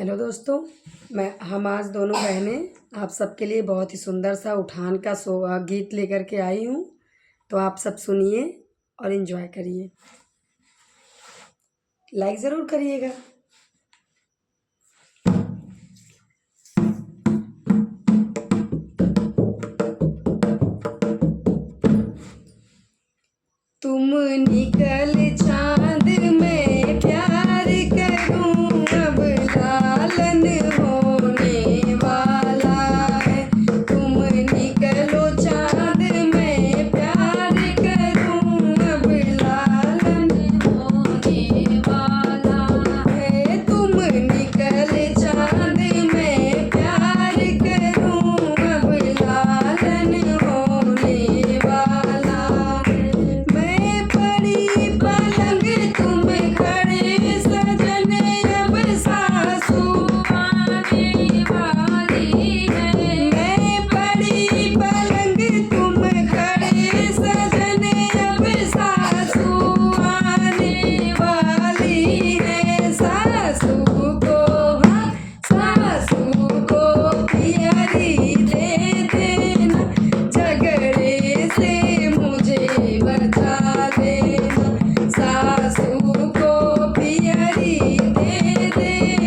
Hello दोस्तों। हम आज दोनों बहनें आप सबके लिए बहुत ही सुंदर सा उठान का गीत लेकर के आई हूँ। तो आप सब सुनिए और इन्जॉय करिए। लाइक ज़रूर करिएगा। तुम निकल चांद में प्यार करूं, अब लालन होने वाला है। तुम निकलो चांद में प्यार करूं, अब लालन होने वाला है। तुम निकल चांद में प्यार करूं, अब लालन होने वाला है। मैं पड़ी पलंग तुम खड़े सजन, अब सासू आने वाली है। मैं पड़ी पलंग तुम खड़े सजन, अब सासू आने वाली है। सासू को पियरी दे देना, झगड़े से मुझे बचा लेना। सासू को पियरी दे देना,